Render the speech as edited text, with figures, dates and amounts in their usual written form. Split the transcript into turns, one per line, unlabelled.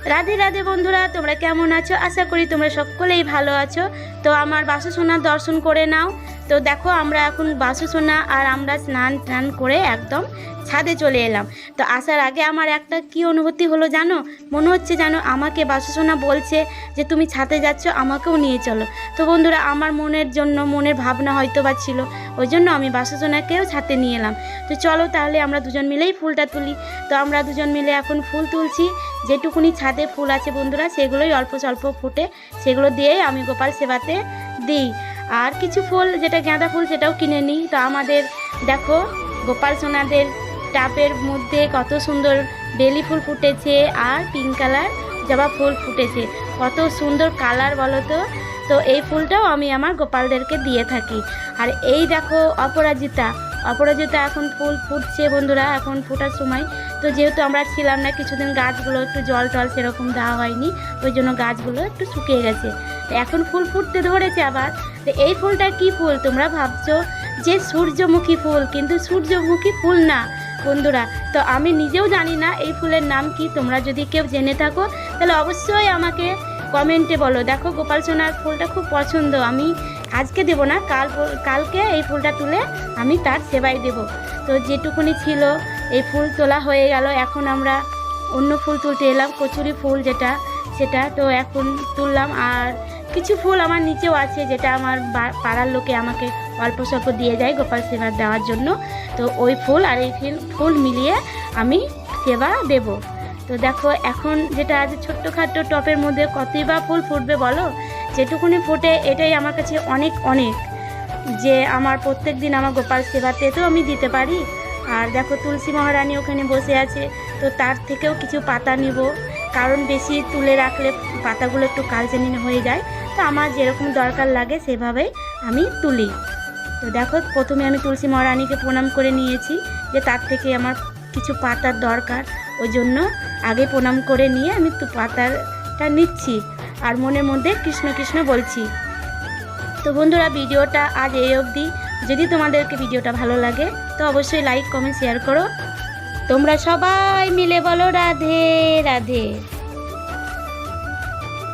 রাধে রাধে বন্ধুরা, তোমরা কেমন আছো? আশা করি তোমরা সকলেই ভালো আছো। তো আমার বাসুসোনার দর্শন করে নাও। তো দেখো আমরা এখন বাসুসোনা আর আমরা স্নান টান করে একদম ছাদে চলে এলাম। তো আসার আগে আমার একটা কি অনুভূতি হলো জানো, মনে হচ্ছে জানো আমাকে বাসুসোনা বলছে যে তুমি ছাদে যাচ্ছ, আমাকেও নিয়ে চলো। তো বন্ধুরা আমার মনের ভাবনা হয়তো বা ছিল, ওই জন্য আমি বাসুসোনাকেও ছাদে নিয়ে এলাম। তো চলো তাহলে আমরা দুজন মিলেই ফুলটা তুলি। তো আমরা দুজন মিলে এখন ফুল তুলছি। যেটুকুনি ছাদে ফুল আছে বন্ধুরা সেগুলোই অল্প স্বল্প ফুটে, সেগুলো দিয়েই আমি গোপাল সেবাতে দিই। আর কিছু ফুল যেটা গাঁদা ফুল সেটাও কিনে নিই। তো আমাদের দেখো গোপাল সোনাদের টাবের মধ্যে কত সুন্দর বেলি ফুল ফুটেছে আর পিঙ্ক কালার জবা ফুল ফুটেছে, কত সুন্দর কালার বলো তো। তো এই ফুলটাও আমি আমার গোপালদেরকে দিয়ে থাকি। আর এই দেখো অপরাজিতা এখন ফুল ফুটছে বন্ধুরা, এখন ফোটার সময়। তো যেহেতু আমরা ছিলাম না কিছুদিন, গাছগুলো একটু জল টল সেরকম দেওয়া হয়নি, ওই জন্য গাছগুলো একটু শুকিয়ে গেছে। তো এখন ফুল ফুটতে ধরেছে আবার। তো এই ফুলটা কি ফুল তোমরা ভাবছো যে সূর্যমুখী ফুল, কিন্তু সূর্যমুখী ফুল না বন্ধুরা। তো আমি নিজেও জানি না এই ফুলের নাম কি, তোমরা যদি কেউ জেনে থাকো তাহলে অবশ্যই আমাকে কমেন্টে বলো। দেখো গোপাল সোনার ফুলটা খুব পছন্দ, আমি আজকে দেবো না, কালকে এই ফুলটা তুলে আমি তার সেবায় দেব। তো যেটুকুনি ছিল এই ফুল তোলা হয়ে গেল, এখন আমরা অন্য ফুল তুলতে এলাম, কচুরি ফুল সেটা তো এখন তুললাম। আর কিছু ফুল আমার নিচেও আছে যেটা আমার পাড়ার লোকে আমাকে অল্প স্বল্প দিয়ে যায় গোপাল সেবা দেওয়ার জন্য। তো ওই ফুল আর এই ফুল মিলিয়ে আমি সেবা দেব। তো দেখো এখন যেটা আছে ছোট্টখাট্ট টপের মধ্যে কতই বা ফুল ফুটবে বলো, যেটুকুনি ফোটে এটাই আমার কাছে অনেক অনেক, যে আমার প্রত্যেক দিন আমার গোপাল সেবাতে তো আমি দিতে পারি। আর দেখো তুলসী মহারানী ওখানে বসে আছে, তো তার থেকেও কিছু পাতা নিব, কারণ বেশি তুলে রাখলে পাতাগুলো একটু কালচে হয়ে যায়। তো আমার যেরকম দরকার লাগে সেভাবেই আমি তুলি। তো দেখো প্রথমে আমি তুলসী মহারানীকে প্রণাম করে নিয়েছি, যে তার থেকে আমার কিছু পাতার দরকার, ওই জন্য আগে প্রণাম করে নিয়ে আমি পাতাটা নিচ্ছি আর মনের মধ্যে কৃষ্ণ কৃষ্ণ বলছি। তো বন্ধুরা ভিডিওটা আজ এই অবধি। যদি তোমাদেরকে ভিডিওটা ভালো লাগে তো অবশ্যই লাইক কমেন্ট শেয়ার করো। তোমরা সবাই মিলে বলো রাধে রাধে।